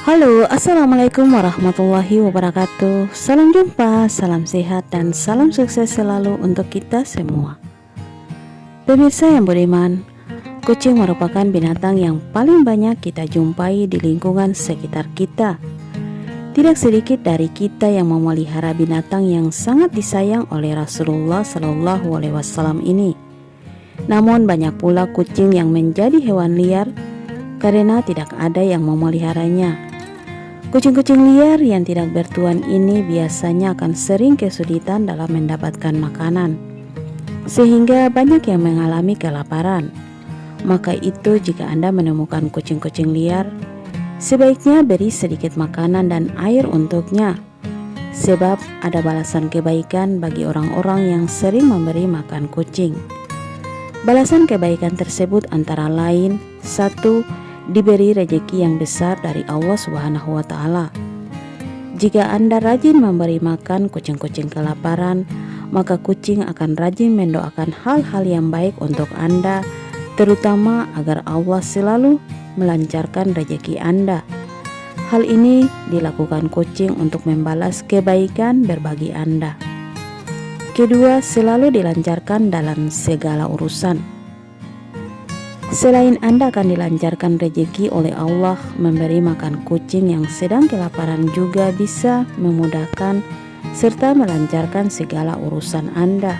Halo, assalamualaikum warahmatullahi wabarakatuh. Salam jumpa, salam sehat, dan salam sukses selalu untuk kita semua. Pemirsa yang beriman, kucing merupakan binatang yang paling banyak kita jumpai di lingkungan sekitar kita. Tidak sedikit dari kita yang memelihara binatang yang sangat disayang oleh Rasulullah Shallallahu Alaihi Wasallam ini. Namun banyak pula kucing yang menjadi hewan liar karena tidak ada yang memeliharanya. Kucing-kucing liar yang tidak bertuan ini biasanya akan sering kesulitan dalam mendapatkan makanan, sehingga banyak yang mengalami kelaparan. Maka itu jika Anda menemukan kucing-kucing liar, sebaiknya beri sedikit makanan dan air untuknya, sebab ada balasan kebaikan bagi orang-orang yang sering memberi makan kucing. Balasan kebaikan tersebut antara lain: 1. Diberi rezeki yang besar dari Allah Subhanahu wa Ta'ala. Jika Anda rajin memberi makan kucing-kucing kelaparan, maka kucing akan rajin mendoakan hal-hal yang baik untuk Anda, terutama agar Allah selalu melancarkan rezeki Anda. Hal ini dilakukan kucing untuk membalas kebaikan berbagi Anda. Kedua, selalu dilancarkan dalam segala urusan. Selain Anda akan dilancarkan rezeki oleh Allah, memberi makan kucing yang sedang kelaparan juga bisa memudahkan serta melancarkan segala urusan Anda.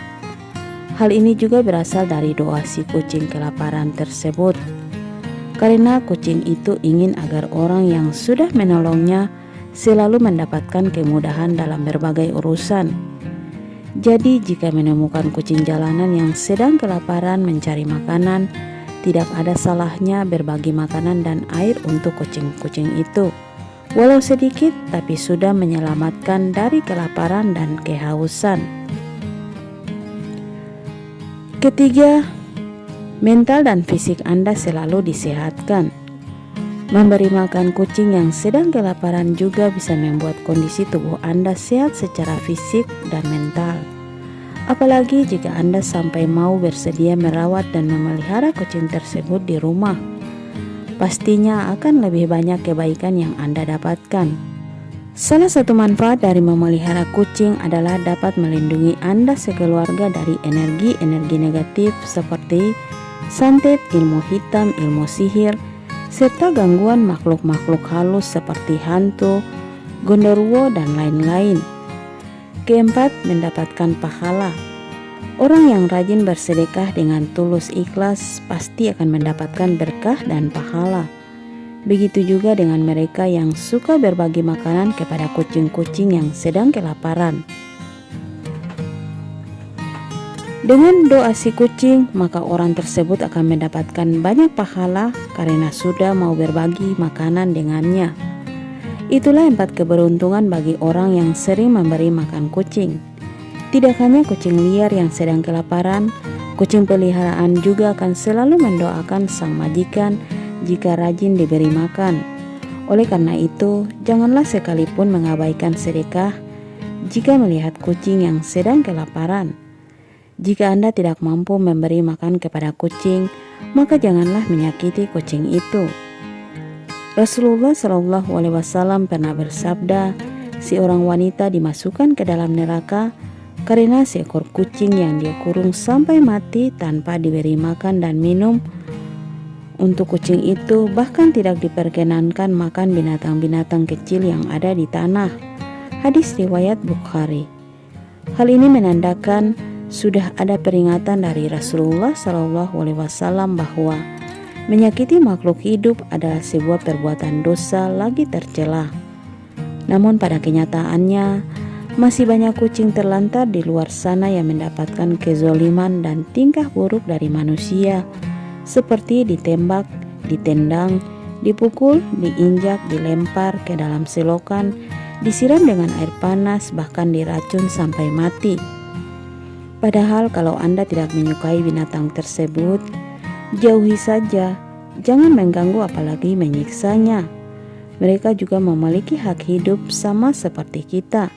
Hal ini juga berasal dari doa si kucing kelaparan tersebut, karena kucing itu ingin agar orang yang sudah menolongnya selalu mendapatkan kemudahan dalam berbagai urusan. Jadi jika menemukan kucing jalanan yang sedang kelaparan mencari makanan, tidak ada salahnya berbagi makanan dan air untuk kucing-kucing itu, walau sedikit tapi sudah menyelamatkan dari kelaparan dan kehausan. Ketiga, mental dan fisik Anda selalu disehatkan. Memberi makan kucing yang sedang kelaparan juga bisa membuat kondisi tubuh Anda sehat secara fisik dan mental. Apalagi jika Anda sampai mau bersedia merawat dan memelihara kucing tersebut di rumah, pastinya akan lebih banyak kebaikan yang Anda dapatkan. Salah satu manfaat dari memelihara kucing adalah dapat melindungi Anda sekeluarga dari energi-energi negatif seperti santet, ilmu hitam, ilmu sihir, serta gangguan makhluk-makhluk halus seperti hantu, gondorwo, dan lain-lain. Keempat, mendapatkan pahala. Orang yang rajin bersedekah dengan tulus ikhlas pasti akan mendapatkan berkah dan pahala. Begitu juga dengan mereka yang suka berbagi makanan kepada kucing-kucing yang sedang kelaparan. Dengan doa si kucing, maka orang tersebut akan mendapatkan banyak pahala karena sudah mau berbagi makanan dengannya. Itulah 4 keberuntungan bagi orang yang sering memberi makan kucing. Tidak hanya kucing liar yang sedang kelaparan, kucing peliharaan juga akan selalu mendoakan sang majikan jika rajin diberi makan. Oleh karena itu, janganlah sekalipun mengabaikan sedekah jika melihat kucing yang sedang kelaparan. Jika Anda tidak mampu memberi makan kepada kucing, maka janganlah menyakiti kucing itu. Rasulullah Shallallahu Alaihi Wasallam pernah bersabda, seorang wanita dimasukkan ke dalam neraka karena seekor kucing yang dia kurung sampai mati tanpa diberi makan dan minum. Untuk kucing itu bahkan tidak diperkenankan makan binatang-binatang kecil yang ada di tanah. Hadis riwayat Bukhari. Hal ini menandakan sudah ada peringatan dari Rasulullah Shallallahu Alaihi Wasallam bahwa menyakiti makhluk hidup adalah sebuah perbuatan dosa lagi tercela. Namun pada kenyataannya, masih banyak kucing terlantar di luar sana yang mendapatkan kezoliman dan tingkah buruk dari manusia, seperti ditembak, ditendang, dipukul, diinjak, dilempar ke dalam selokan, disiram dengan air panas, bahkan diracun sampai mati. Padahal kalau Anda tidak menyukai binatang tersebut, jauhi saja, jangan mengganggu apalagi menyiksanya. Mereka juga memiliki hak hidup sama seperti kita.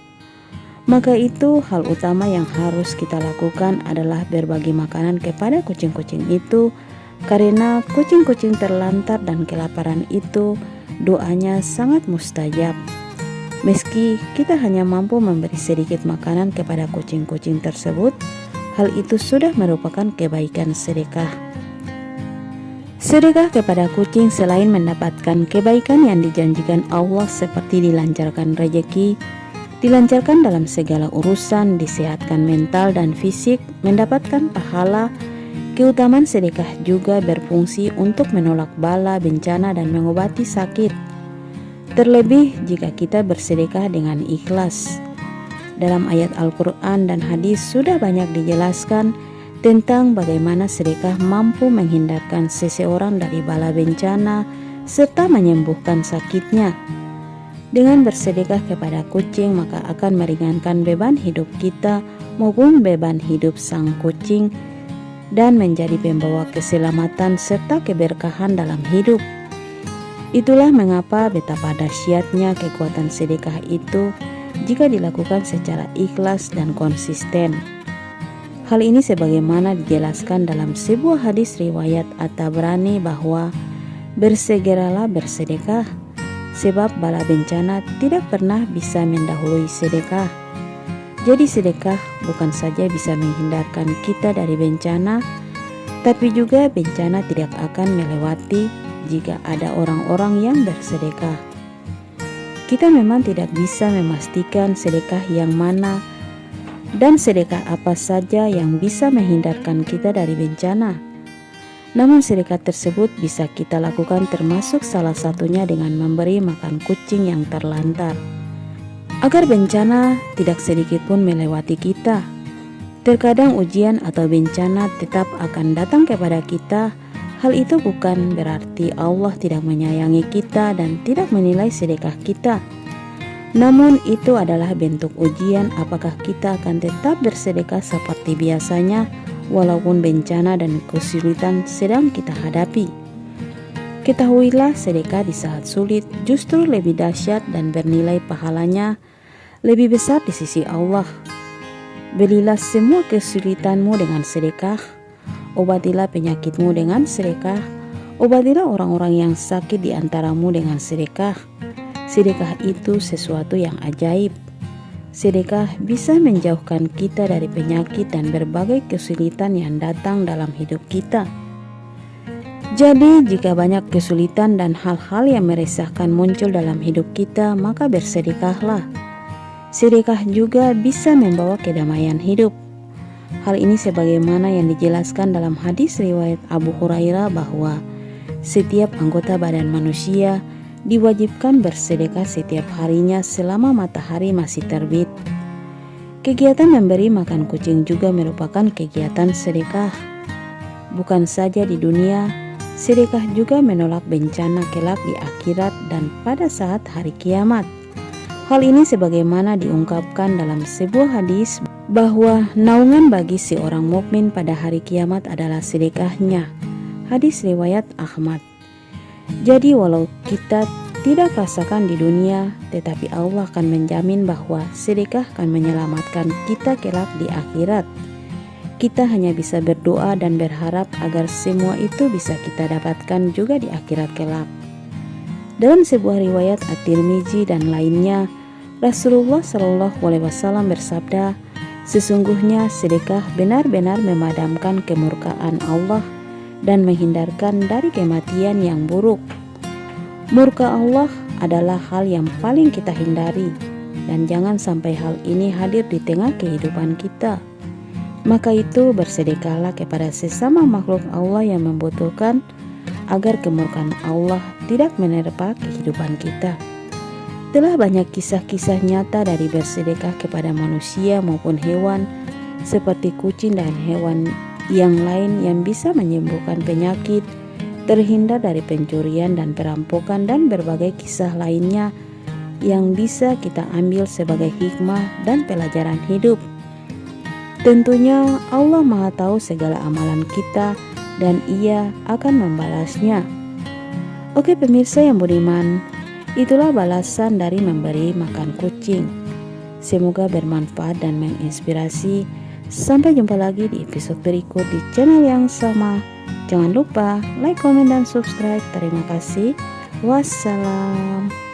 Maka itu hal utama yang harus kita lakukan adalah berbagi makanan kepada kucing-kucing itu, karena kucing-kucing terlantar dan kelaparan itu doanya sangat mustajab. Meski kita hanya mampu memberi sedikit makanan kepada kucing-kucing tersebut, hal itu sudah merupakan kebaikan sedekah. Sedekah kepada kucing selain mendapatkan kebaikan yang dijanjikan Allah seperti dilancarkan rezeki, dilancarkan dalam segala urusan, disehatkan mental dan fisik, mendapatkan pahala, keutamaan sedekah juga berfungsi untuk menolak bala, bencana, dan mengobati sakit. Terlebih jika kita bersedekah dengan ikhlas. Dalam ayat Al-Quran dan hadis sudah banyak dijelaskan tentang bagaimana sedekah mampu menghindarkan seseorang dari bala bencana serta menyembuhkan sakitnya. Dengan bersedekah kepada kucing maka akan meringankan beban hidup kita maupun beban hidup sang kucing dan menjadi pembawa keselamatan serta keberkahan dalam hidup. Itulah mengapa betapa dahsyatnya kekuatan sedekah itu jika dilakukan secara ikhlas dan konsisten. Hal ini sebagaimana dijelaskan dalam sebuah hadis riwayat At-Tabrani bahwa bersegeralah bersedekah, sebab bala bencana tidak pernah bisa mendahului sedekah. Jadi sedekah bukan saja bisa menghindarkan kita dari bencana, tapi juga bencana tidak akan melewati jika ada orang-orang yang bersedekah. Kita memang tidak bisa memastikan sedekah yang mana dan sedekah apa saja yang bisa menghindarkan kita dari bencana. Namun sedekah tersebut bisa kita lakukan termasuk salah satunya dengan memberi makan kucing yang terlantar. Agar bencana tidak sedikit pun melewati kita. Terkadang ujian atau bencana tetap akan datang kepada kita. Hal itu bukan berarti Allah tidak menyayangi kita dan tidak menilai sedekah kita. Namun itu adalah bentuk ujian apakah kita akan tetap bersedekah seperti biasanya walaupun bencana dan kesulitan sedang kita hadapi. Ketahuilah sedekah di saat sulit justru lebih dahsyat dan bernilai pahalanya lebih besar di sisi Allah. Belilah semua kesulitanmu dengan sedekah. Obatilah penyakitmu dengan sedekah. Obatilah orang-orang yang sakit di antaramu dengan sedekah. Sedekah itu sesuatu yang ajaib. Sedekah bisa menjauhkan kita dari penyakit dan berbagai kesulitan yang datang dalam hidup kita. Jadi jika banyak kesulitan dan hal-hal yang meresahkan muncul dalam hidup kita, maka bersedekahlah. Sedekah juga bisa membawa kedamaian hidup. Hal ini sebagaimana yang dijelaskan dalam hadis riwayat Abu Hurairah bahwa setiap anggota badan manusia diwajibkan bersedekah setiap harinya selama matahari masih terbit. Kegiatan memberi makan kucing juga merupakan kegiatan sedekah. Bukan saja di dunia, sedekah juga menolak bencana kelak di akhirat dan pada saat hari kiamat. Hal ini sebagaimana diungkapkan dalam sebuah hadis bahwa naungan bagi seorang mukmin pada hari kiamat adalah sedekahnya. Hadis riwayat Ahmad. Jadi walau kita tidak rasakan di dunia, tetapi Allah akan menjamin bahwa sedekah akan menyelamatkan kita kelak di akhirat. Kita hanya bisa berdoa dan berharap agar semua itu bisa kita dapatkan juga di akhirat kelak. Dalam sebuah riwayat At-Tirmizi dan lainnya, Rasulullah SAW bersabda, sesungguhnya sedekah benar-benar memadamkan kemurkaan Allah dan menghindarkan dari kematian yang buruk. Murka Allah adalah hal yang paling kita hindari dan jangan sampai hal ini hadir di tengah kehidupan kita. Maka itu bersedekahlah kepada sesama makhluk Allah yang membutuhkan agar kemurkaan Allah tidak menerpa kehidupan kita. Telah banyak kisah-kisah nyata dari bersedekah kepada manusia maupun hewan seperti kucing dan hewan yang lain yang bisa menyembuhkan penyakit, terhindar dari pencurian dan perampokan dan berbagai kisah lainnya yang bisa kita ambil sebagai hikmah dan pelajaran hidup. Tentunya Allah Maha Tahu segala amalan kita dan Ia akan membalasnya. Oke pemirsa yang budiman, itulah balasan dari memberi makan kucing. Semoga bermanfaat dan menginspirasi. Sampai jumpa lagi di episode berikut di channel yang sama. Jangan lupa like, komen, dan subscribe. Terima kasih. Wassalam.